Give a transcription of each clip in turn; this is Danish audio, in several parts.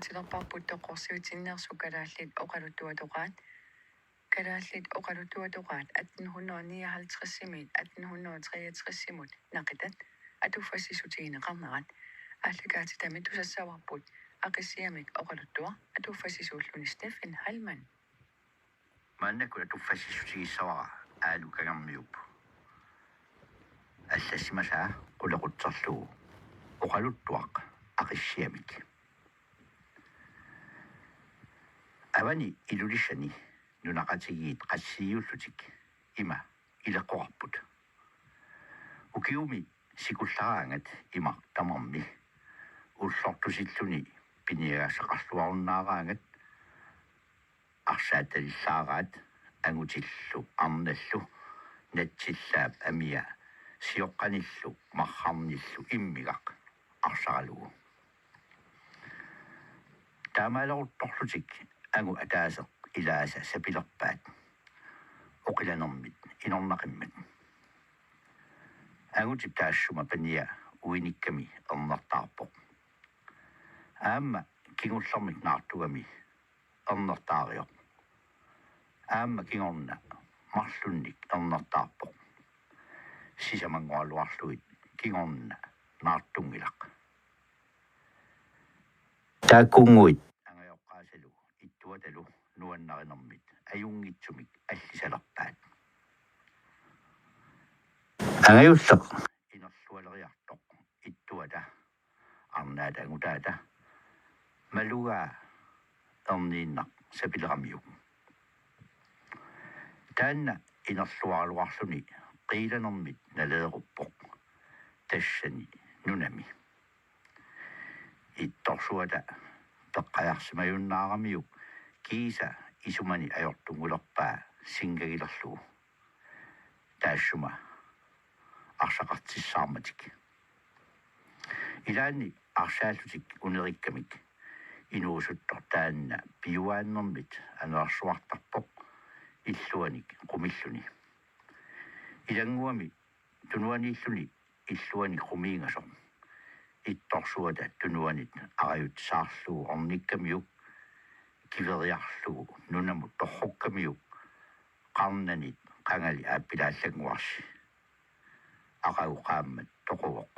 Tilerparput toqorsiutinnersu kalaallit oqaluttuatuqaat kalaallit oqaluttuatuqaat 1859-simit 1863-simut naqitat atuffasisutiineqarnerat ааллакаатитами тусассаварпут ақиссиамик оqaluttua atuffасисууллуни Стефен Хальман мааннакула туффассисутигиссавара аалукагармиуп аллассимасаа qulaqutserlugu oqaluttuaq ақиссиамик авани илулиссани нунақатигиит qassiiullutik има илеққоарпут укиуми сикуллараангат има тамарми уллортусиллуни пиниагаасақарлуаруннаараангат арсааталиллаараат ангутиллу арналлу натсиллаап амиа сиоққаниллу мархарниллу иммигақ арсаралугу таамаалерутторлутик ангу атаасеқ илааса сапилерпаат оқиланермит инорнақиммат ангутип таассума пания уиникками ернертаарпоқ аама кингуллэрмик наартугами ернертаариоқ аама кингорна марлунник ернертаарпоқ сисамангуалуарлуит кингорна наартунгилақ тааккунгуит ангайоққаасалу иттуаталу нуаннаринэрмит аюнгитсумик аллисалерпаат ангаюллеқ инерлуалериартоқ иттуата арнаата ангутаата малугаа ернииннақ сапилерамиук таанна инерлуарлуарлуни қииланермит налееруппоқ тассани нунами ittorsuata peqqajarsimajunnaaramiuk kiisa isumani ajortungulerpaa singagilerlugu taassuma arsaqartissaarmatik ilaanni arsaallutik unerikkamik inuusuttor taanna piuaannermit aneersuartarpoq illuanik qumilluni ilanguami tunuaniilluni illuani qumiingasoq ittorsuata tunuanit arayut saarlugu ornikkamiuk kiveriarlugu nunamut torrukkamiuk qarnanit qangali aappilaallanguarsi aqaguqaammat toquvoq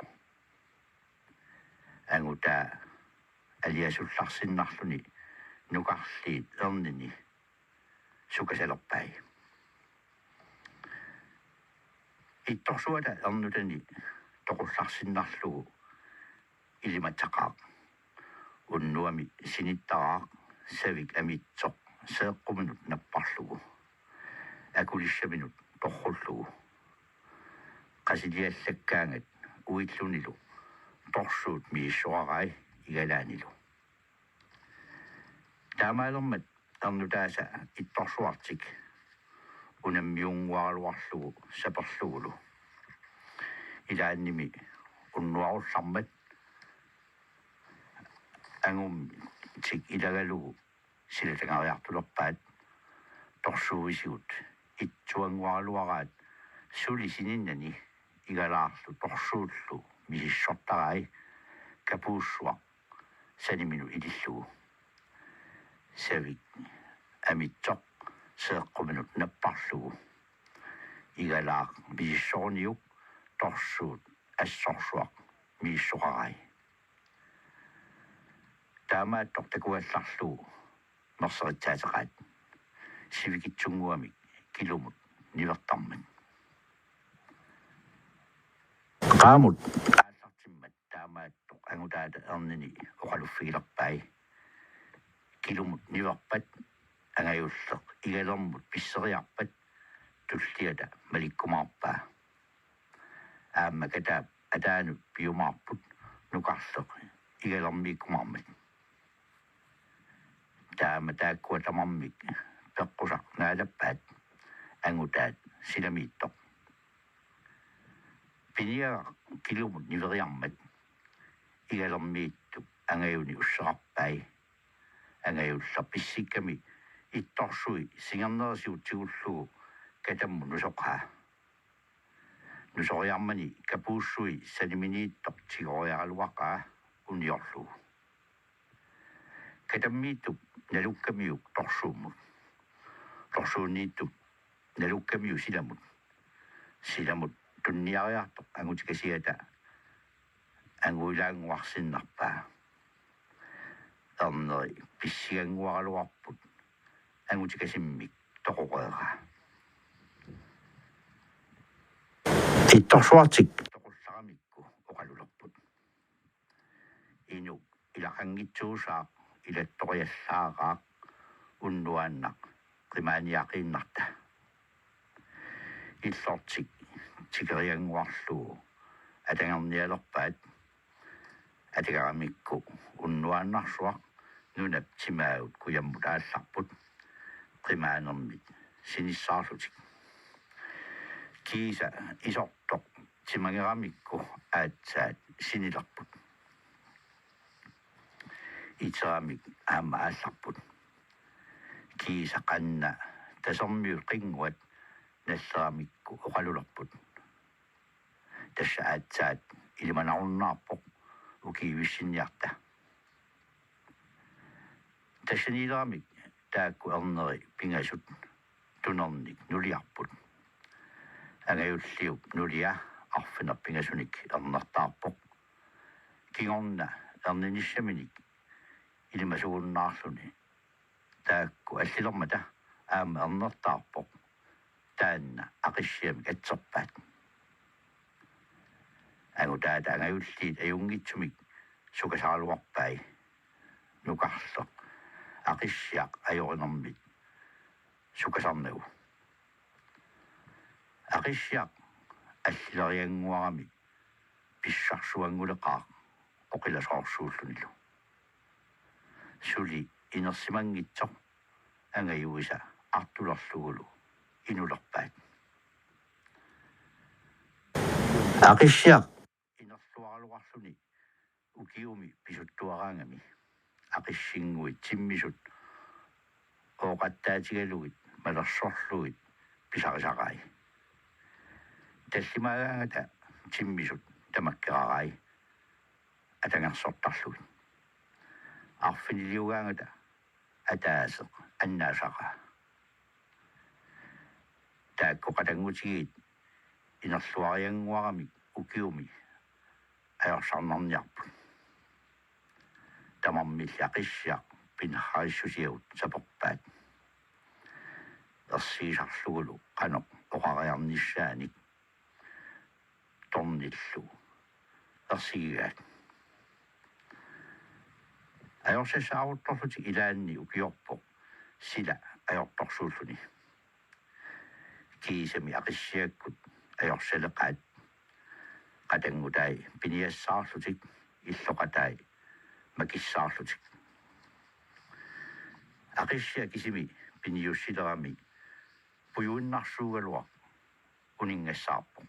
angutaa aliasullarsinnarluni nukarliit ernini sukasalerpai ittorsuata ernutani toqullarsinnarlugu ilimataqaaq unnuami sinittaraaq savik amitsoq seeqquminut napparlugu akulissaminut torrullugu qasiliallakkaangat uillunilu torsuut miissuarai igalaanilu taamaalermat ernutaasa ittorsuartik unammiunguaruarlugu saperlugulu ilaannimi unnuarullarmat angum tik ilagalugu silatangariartulerpaat torsuuvisigut itsuangualuaraat sulisininnani igalaarlu torsuullu misissortarai kapuussuaq saniminu ilillugu savik amitsoq seeqquminut napparlugu igalaaq misissorniuk torsuut assorsuaq miissoqarai taamaat tortakuallarlugu merseritsaataqaat sivikitsunguamik kilumut nivertarmat qaamut aallartimmat taamaat angutaata ernini oqaluffigilerpai kilumut niverpat angajulleq igalermut pisseriarpat tulliata malikkumaarpaa aamma kataap ataanut piumaarput nukarleq igalermiikkumaarmat taama taakkuatamarmik peqqusaq naalappaat angutaat silamiittoq piniaga kilumut niveriarmat igalermiittuk angajuni usserarpai angajullerpissikkami ittorsui singernerisiutsigullugu katammu nusoqaa nusoriarmani kapuussui saniminiittoq tigoriaraluaqaa uniorlugu Katammiituk nalukkamiuk torsuumut. Torsuunniittuk nalukkamiu silamut tunniariartoq angutikasiata anguilaanguarsinnarpaa erneri pissianguaraluarput angutikasimmik toqoqeeraa ittorsuartik toqussaramikku oqalulerput inu ilaqangitsuusaaq ilattoriallaaqaaq unnuaannaq qimaaniaqiinnarta illortik tikerianguarlugu atangernialerpaat atagaramikku unnuaannarsuaq nunap timaagut kuyammut aallarput qimaanermit sinissaarlutik kiisa isortoq timangeramikku aatsaat sinilerput iteramik aama aallarput kiisa qanna tasormiut qinguat nalleramikku oqalulerput tassa aatsaat ilimanarunnaarpoq ukiivissinniarta tassaniileramik taakku erneri pingasut tunernik nuliarput angajulliup nulia arfiner pingasunik ernertaarpoq kingorna erninissaminik ilimasugunnaarluni taakku allilermata aama ernertaarpoq taanna aqissiamik atserpaat angutaata angajulliit ajungitsumik sukasaaluarpai nukarleq aqissiaq ajorinermit sukasarnagu aqissiaq allilerianguarami pissarsuanguleqaaq oqilasoorsuullunilu suli inersimangitsoq angajuisa artulerlugulu inulerpaat aqissiaq inerluaraluqarluni ukiumi pisuttuaraangami aqissinguit timmisut ooqattaatigalugit malersorlugit pisarisaqai tallimaagaangata timmisut tamakkerarai atangersortarlugit arfiniliugaangata ataaseq annaasaqa taakku qatangutigit inerluarianguarami ukiumi ajorsarnerniarput tamarmilli aqissiaq pinnerrarissusiagut saperpaat ersiisarlugulu qanoq oqariarnissaanik tornillu ersigigaat ajorsasaaruttorlutik ilaanni ukiorpoq sila ajortorsuulluni kiisami aqissiakkut ajorsalaqaat qatangutai piniassaarlutik illoqatai makissaarlutik aqissia kisimi piniussilerami puyuinnarsuugaluaq uningassaarpoq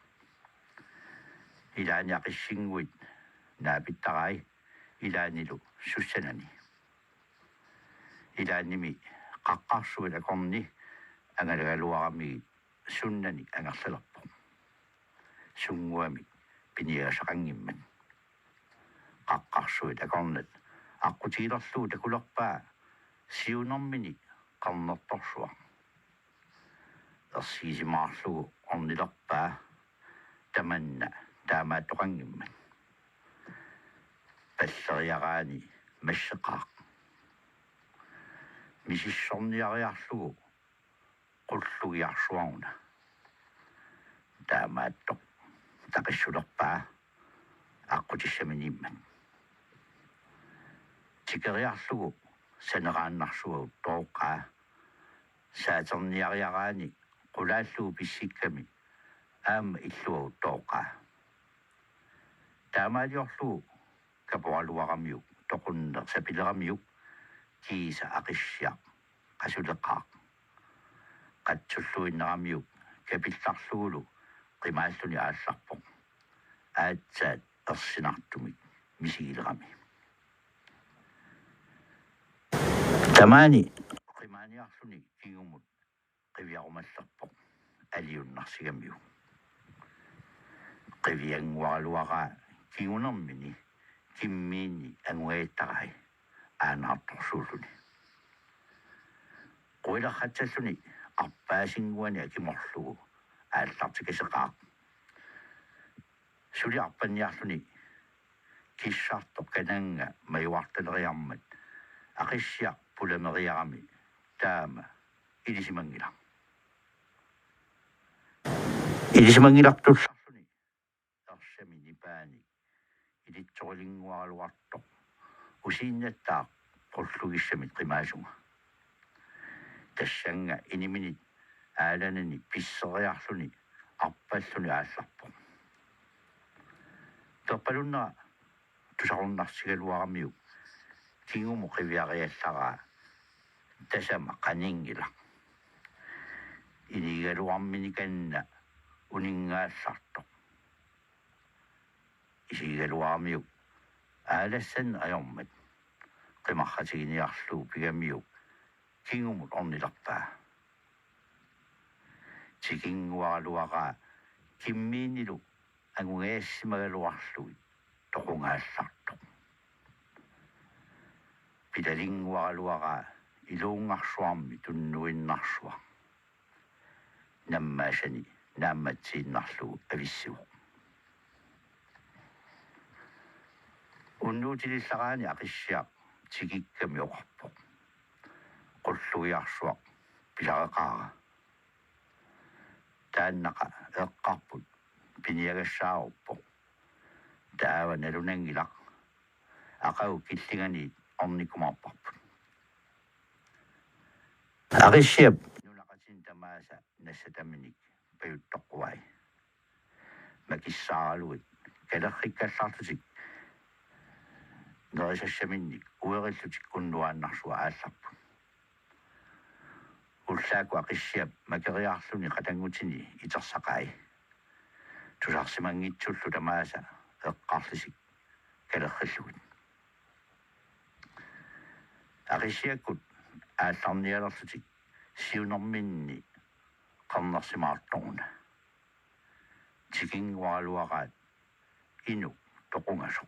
ilaani aqissinguit naapittarai ilaanilu sussanani ilaanimi qaqqarsuit akorni angalagaluarami sunnani angerlalerpoq sunguami piniasaqangimmat qaqqarsuit akornat аққутигилерлуу такулерпаа сиунэрмини қарнерторсуа ерсигисимаарлугу орнилерпаа таманна таамааттоқангиммат паллериараани массеқаақ мисиссорниариарлугу qullugiarsuaruna taamaattoq taqissulerpaa аққутиссаминиммат tikeriarlugu saneraannarsugu tooqqaa saaterniariaraani qulaallugu pissikkami aamma illugu tooqqaa taamaaliorlugu kaporaluaramiuk toqunner sapileramiuk kiisa aqissiaq qasuleqqaaq qatsulluinneramiuk kapillarlugulu qimaalluni aallarpoq aatsaat ersinartumik misigilerami tamani qimaaniarluni kingumut qiviarumallerpoq aliunnarsigamiu qiviangualuaraa kingunermini kimmiini anguaittarai aanartorsuulluni qoilarratsalлuni arpaasinguani akimorlugu aallartikeseqaaq suliarpanniarluni kissartoq kananga mayuartaleriarmat aqissia pulameriarami taama ilisimangilartullarluni tarsami nipaani ilitsoringualuartoq usiinnattaaq qollugissamit qimaasunga тассанга иниминит ааланани писсериарлуни арпаллуни аалларпо топпалунна тусаруннарсигалуарамиу кингуму қивиариаллараа тасама қанингила инигалуарминиканна унингаалларто исигалуарамиу аалассан аёрмат қимарратигиниарлуу пигамиу kingumut ornilarpaa tikingualuaraa kimmiinilu angugaassimagaluarluit toqungaallartoq pidalingualuaraa iluungarsuarmi tunnuinnarsuaq nammaasani naammatsiinnarlugu avissiuq unnuutilillaraani aqissia tikikkami oqarpoq qullugiarsuaq pilaqaqaara taannaqa eqqarput piniagassaaruppaq taava nalunangilaq aqagu killigani ornikumarparput aqissiap nulaqatin tamaasa nassataminik payuttoqquai makissaaluit kalerrikkallartusik nerisassaminnik uerillutik kunnuaannarsuа аалларпут уллааку ақиссиап макериарлуни қатангутини итерсақай тусарсимангитсуллу тамааса эққарлисик калерриллугит ақиссиаккут аалларниалерлутик сиунэрминни қарнерсимаартторуна тикингуалуараат ину тоқунгасо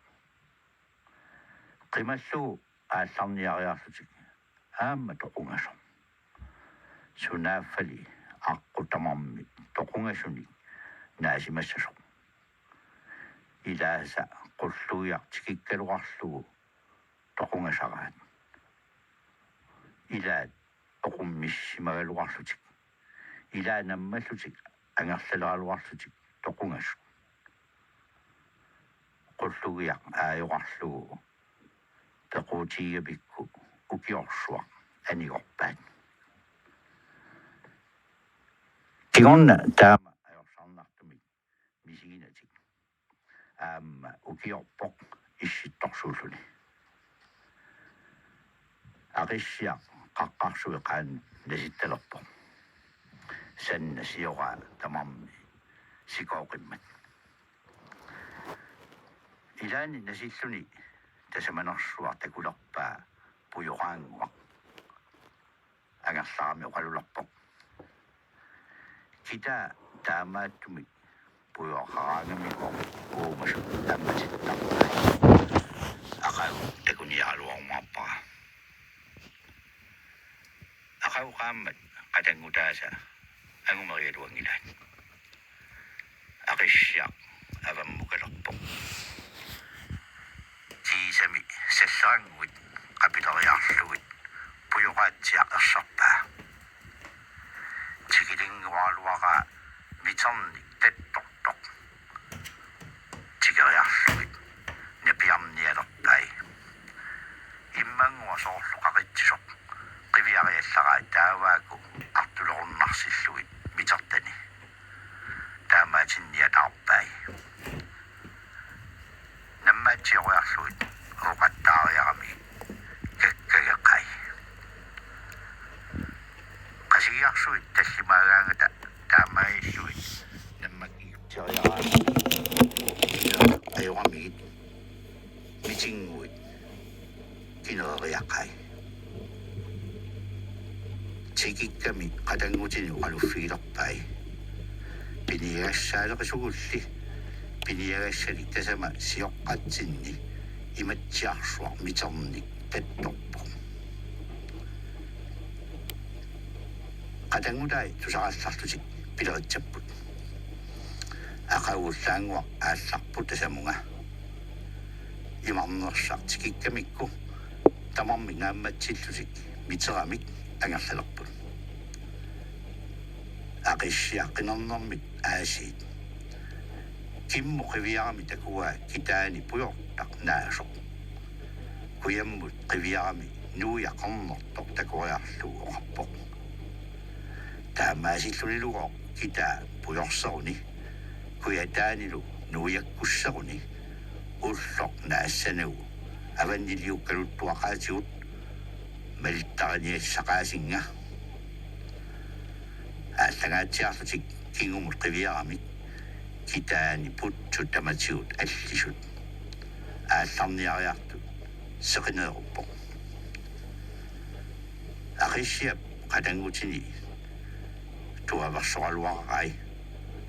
қималлугу аалларниариарлутик аама тоқунгасо sunaaffali аққутамарми тоқунгасуни наасимассасо илааса қуллуиартикиккалуарлугу тоқунгасараат илаат тоқуммиссимагалуарлутик илаа наммаллутик ангерлалуарлутик тоқунгасу қуллугиақ аажоқарлугу пеқутигапикку укиорсуақ анигорпаат Tingonna taama ajorsaarnartumik misiginatik aamma ukiorpoq issittorsuulluni aqissia qaqqarsuiqaan nasittalerpoq sanna sioraa tamarmi sikooqimmat ilaani nasilluni tasamanersuar takulerpaa pujoraanguaq angerlaarmi oqalulerpoq kita taamaattumik puyoqaraangamiko uumasu tammasittaqtai aqagu takunialuarmaarpara aqagu qaammat qatangutaasa angumerialuangilaat aqissiaq avammukalerpoq tiisami sallaranguit qapileriarlugit puyoqaatsiaq ersarpaa tikilingualuaraa mitarni tattortoq tikeriarlugit napiarnialerpai immanguа soorluqarittisoq qiviariallaraa taavaaku artulerunnarsillugit mitartani taamaatinniataarpai nammaatioriarlugit oqattaariarami kakkagaqai qasigiarsuit tallimaagaangata taamaailluit nammakkiuttiariaraami ajoramigit mitinguit kinereriaqai tikikkami qatangutini uqaluffigilerpai piniagassaalerisuгулли piniagassalik tasama sioqqatsinni imatsiarsuaq miternik pettorpo qatangulai tusaqallarlutik pileritsapput aqagullaangua aallarput tasamunga imarnersartikikkamikku tamarmi ngaammatsillusik miteramik angerlalerput aqissiaqqinernermit aasiit kimmo qiviarami takua kitaani pujortaq naasoq kuyammut qiviarami nuuyaqarnertoq takuriarlu oqarpoq taamaasillunilugo kitaa pujorseruni kuyataanilu nuuyakkusseruni ulloq naassanu avanniliukkaluttuaqaatigut malittaqaniassaqaasinga ааллагаатсиарлутик кингумут қивиарамик китаани путсу таматигут аллисут аалларниариартут сеқинееруппо ақиссиап қатангутини туаварсоралуарай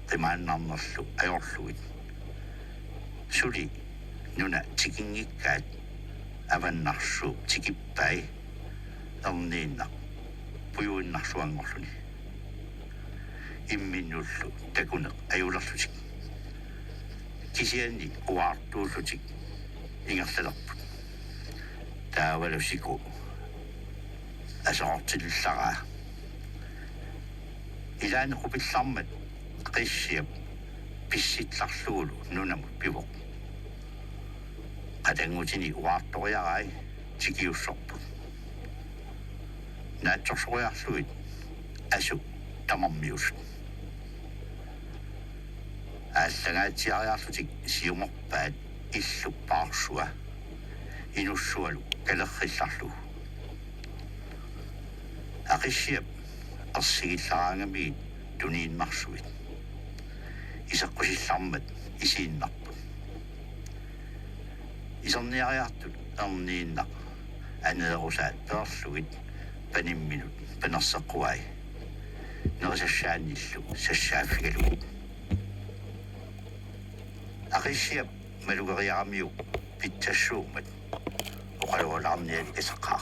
қимааннарнерлу ajorluit сули нуна тикингиккаат аваннарсуу тикиппай эрниинна пуюиннарсуангорлуни имминнуллу такуне аюлерлутик кисианни уаартууллутик ингерлалерпут таавалусику асоортиллараа илаан қупиллармат қиссиап писситларлуулу нунамут пивоқ қатангутини уаарториарай тикиуссорпут наатсорсориарлуит асу тамармиусут ааллагаатсиариарлутик сиуморпаат иллуппаарсуа инуссуалу калеррилларлу ақиссиап арсигиллараангами туниинмарсуит исаққусиллармат исииннарпут исерниариартут эрнииннақ анеерусаат пеерлугит панимминут панерсеққуай нерисассаанниллу сассааффигалугут ақиссиап малугериарамиу питсассуумат оқалуалаарниали касаққаа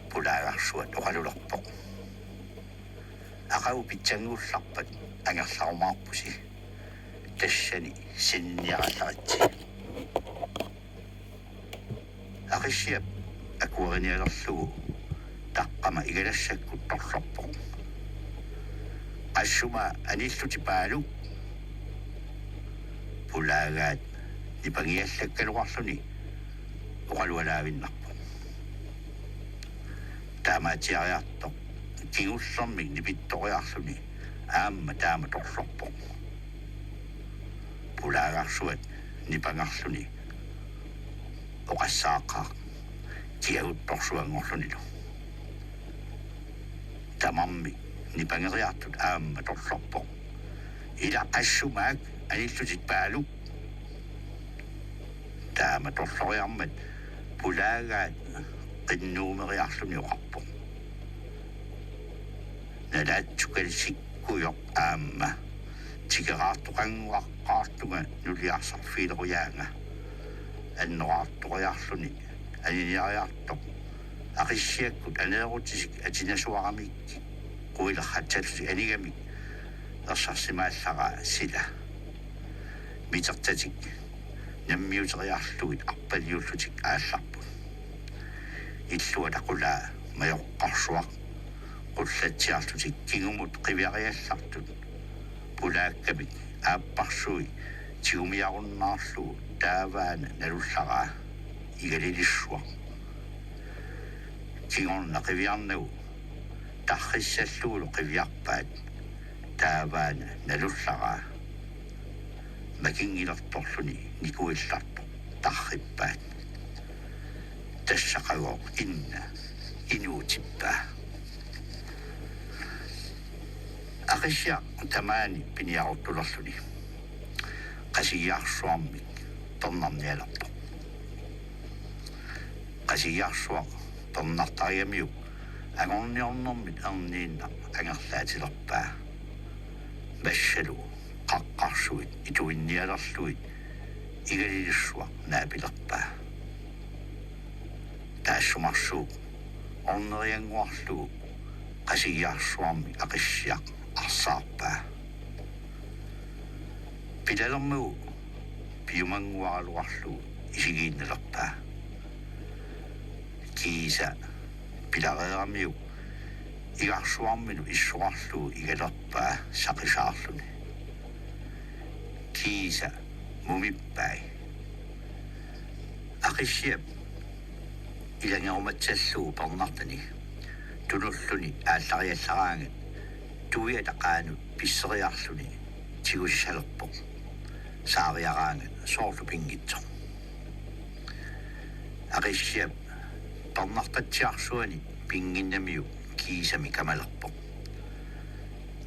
пулаагарсуат оқалулерпоқ ақау питсангуулларпат ангерларумаарпуси тассани синниаралларитси ақиссиап акуариниалерлугу таққама игалассаккут торлорпоқ ассума аниллути паалу пулаагаат ипагиаллаккалуарлуни оқалуалаавиннарпо таамаатиариарто кигуллэрмик нипитториарлуни аама таама торлорпо пулаагаарсуат нипангарлуни оқассааққаа киагутторсуангорлунилу тамамми нипангериартут аама торлорпо ила ассумаак аниллутит паалу таама торлориармат пулаагаат qinnuumeriarluni oqarpo nalaatsukalsikkuyoq aamma tikeraartoqanguaqqaartunga nuliarsarfiileruyaanga annoraartoriarluni aniniariartoq aqissiakkut aneerutisik atinasuaramikki quilerratsallusi anigamik ersarssimaallaraa sila mitertatik nammiuteriarluit arpaliullutik aallarpu иллуатақулаа маёққарсуақ qullattiarlutik kingumut qiviariallartut pulaakkamik aapparsui tigumiarunnaarlu taavaana nalullaraa igalilissua kingorna qiviarnagu tarrissalluulu qiviarpaat taavaana nalullaraa makingilertorluni nikuillartu tarrippaat тассақагоо инна инуутиппаа ақиссиа тамаани пиниаруттулерлуни қасигиарсуармик торнарниалерпо қасигиарсуа торнартариамиу агорниорнэрмит эрниинна ангерлаатилерпаа массалу қаққарсуит итуинниалерлуит игалилиссуа наапилерпаа таашумарсуу орнериангуарлугу qasigiarsuarmi aqissiaq arsaarpaa pilalermugu piumangualuarlugu isigiinnalerpaa kiisa pilareeramiu igarsuarminu issuarlugu igalerpaa saqisaarluni kiisa mumippai aqissiap ilangerumatsallugu parnartani tunulluni ааллариаллараангат туиатақаану писсериарлуни тигуссалерпо саариараангат соорлу пингитсо ақиссиап парнартатсиарсуани пингиннамиу киисами камалерпо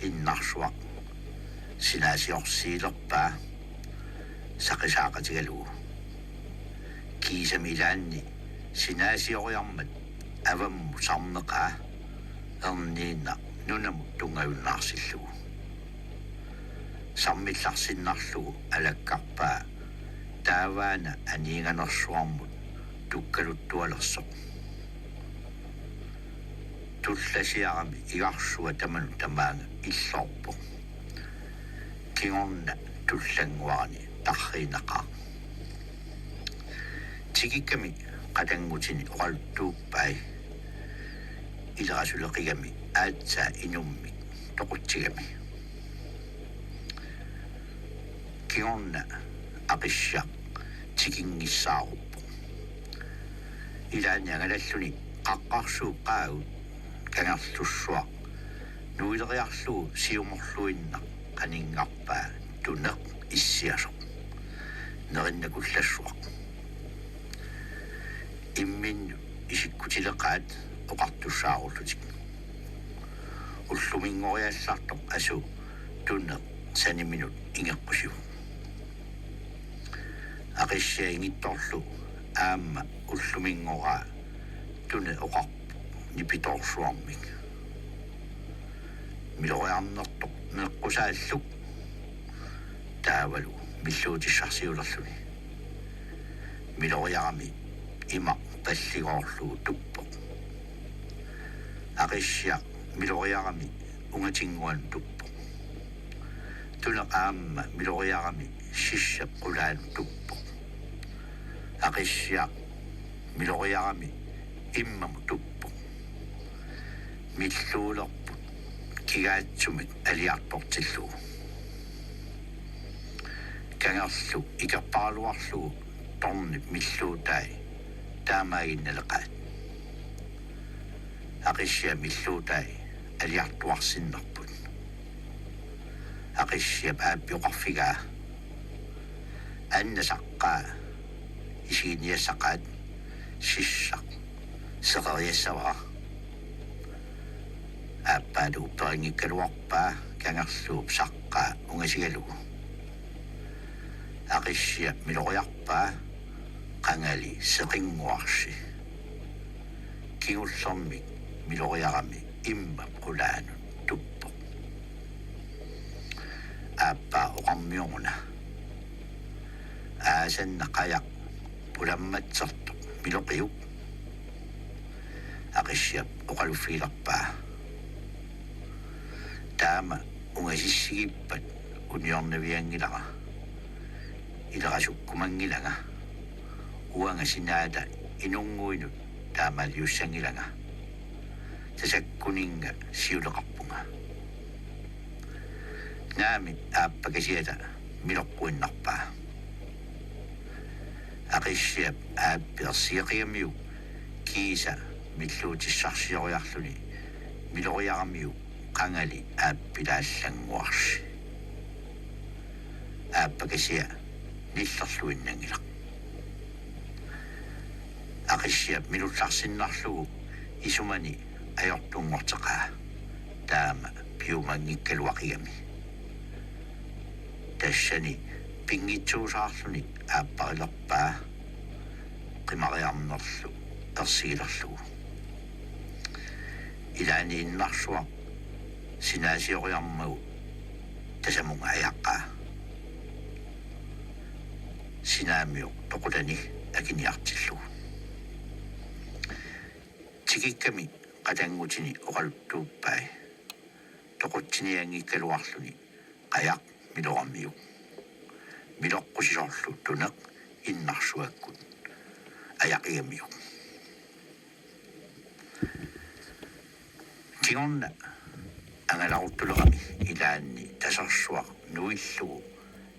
иннарсуақ синаасиорсиилерпаа сақисаақатигалугу киисами илаанни синаасиориармат авамму сарнеқаа эрниинна нунаму тунгаюннаарсиллугу саммилларсиннарлугу алаккарпаа тааваана аниинганерсуармут туккалуттуалерсоқ тулласиарами игарсуа таману тамаанга иллоорпо кигорна туллангуарни тарриинақаа тигикками qatangutini oqaltuuppai ilerasulekigami aatsa inummi toqutsigami kiorna aqissaq tikingissaarup ilaaniangalalluni qaqqarsuuqqaagut kangarlussuaq nuileriarlugu siumorluinna qaningarpaa tuneq issiasoq nerinnakullassuaq иммин исиккутилеқаат оқартуссааруллутик уллумингориаллартоқ асу тунне саниминут ингеққусиу ақиссаа ингитторлу аама уллумингораа тунне оқарпу нипиторсуармик милориарнертоқ неққусааллук таавалу миллуутиссарсиулерлуни милориарами има паллигоорлугу туппо ақиссиа милориарами унгатингуан туппо тулеқаамма милориарами сиссеққулаан туппо ақиссиа милориарами иммаму туппо миллуулерпу кигаатсумит алиартортиллугу кангерлу икерпаалуарлугу торни миллуутай таамаагинналеқаат ақиссиа миллуутай алиартуарсиннерпут ақиссиа пааппиоқарфигаа аннасаққаа исигиниассақаат сиссақ сеқериассавара ааппаалу перингиккалуарпаа кангерлууп саққаа унгасигалугу ақиссиа милориарпаа qangali seqinguarsi kigullermi miloriarami imma qulaanu tuppo aappa oqarmioruna aasanna qajaq pulammatsertu miloqiuk aqissiap oqaluffiilerpaa taama ungasissigippat uniornaviangilara ilerasukkumangilanga uanga sinaada inunguinut taamaliussangilanga tasakkuninga siuleqarpunga naami aappakasiata miloqquinnarpaa aqissiap aappiarsiaqiamiu kiisa milluutissarsioriarluni miloriaramiu qangali aappilaallanguarsi aappakasia nillerluinnangilaq ақиссиап милулларсиннарлугу исумани ajortunngorteqaa taama piumangikkaluaqigami тассани пингитсуусаарлуни ааппариlerpaa qimariarnerlu ersigilerlugu ilaani innarsuaq sinaasioriarmagu tasamunga ayaqqaa sinaamiuq toqutani akiniartillugu Tikikkami qatangutini oqaluttuuppai. Toqutsiniangikkaluarluni qajaq miloqammiuk. Miloqqusisorlu tuneq innarsuakkut. Ajaqigamiuk. Tingonna angalaruttulerami ilaanni tasarsuaq nuillugu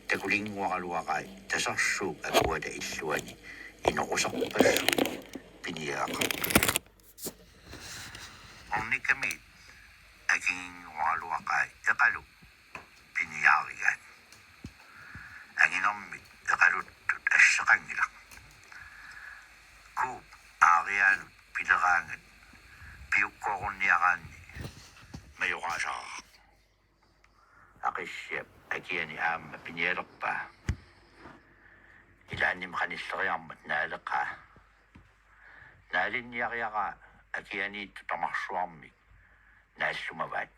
takulinguaraluaqai tasarsuuq akuata illuani inoqusarpassuut piniaqartu. Ornikami akinguaraluaqai eqalu piniaarigaat. Anginormit eqaluttut asseqangilaq. Kuup aariaalut pileraangat piukkoorunniaraanni majoqaasaraq. Aqissiap akiani aamma pinialerpaa. Ilaannim qanilleriarmat naaleqaa. Naalinniariaraa akianiittu tamarsuarmik naallumavaat.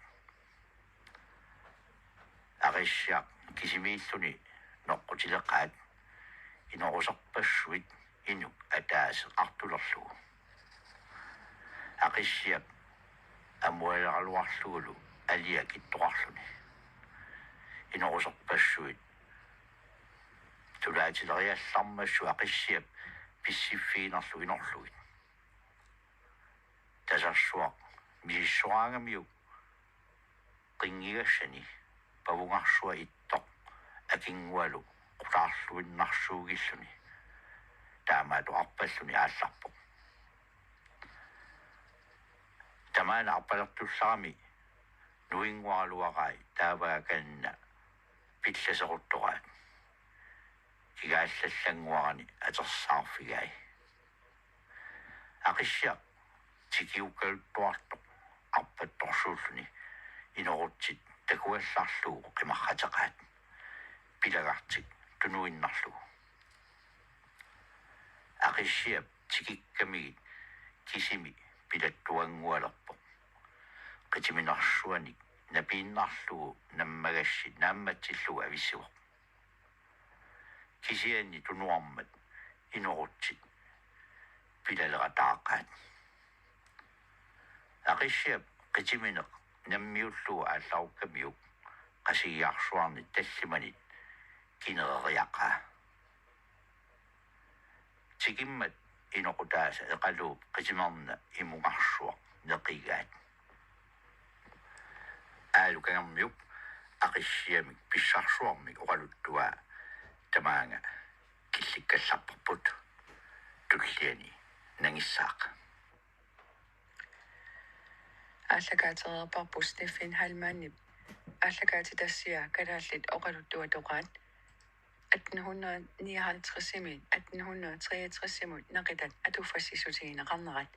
Aqissiaq kisimiilluni noqqutileqaat inoqusarpassuit inuk ataaseqartulerlugu. Aqissiap amualeraluarlugulu alia kittoqarluni. Inoqusarpassuit tulaatileriyallarmassu aqissiap pissiffiinerlu inorlugit. Tasarsuaq misissuaangamiuk qingigassani pavungarsua ittoq akingualu qutaarluinnarsuugilluni taamaatu arpalluni aallarpoq. Tamaana arpalertullarami nuinguaraluaqai taavaakanna pillasequttoqaat kigaallallanguarani atersaarfigai. Aqissiaq tikiukkaluttuartoq arpattorsuulluni inoqutsit takuallarlugu qimarrataqaat pilagartik tunuinnarlugu. Aqissiap tikikkamigit kisimi pilattuangualerpoq qitiminarsuanik napiinnarlugu nammagassit naammatsillugu avissuoq. Kisianni tunuarmat inoqutsit pilaleqataaqaat. Aqissiap qitimineq nammiullugu aallarukamiuk qasigiarsuarni tallimanit kinereriaqaa. Tikimmat inoqutaasa eqaluup qitimerna imungarsuaq neqigaat. Aalukangermiuk aqissiamik pissarsuarmik oqaluttuaa tamaanga killikkallarparput tulliani nangissaaq. Ааллагаатерерпарпу Стеффин Халмааннип ааллагаатитассиа калааллит оқалуттуатоқаат 1859-имит 1863-имут нақитат атуффассисутигинеқарнерат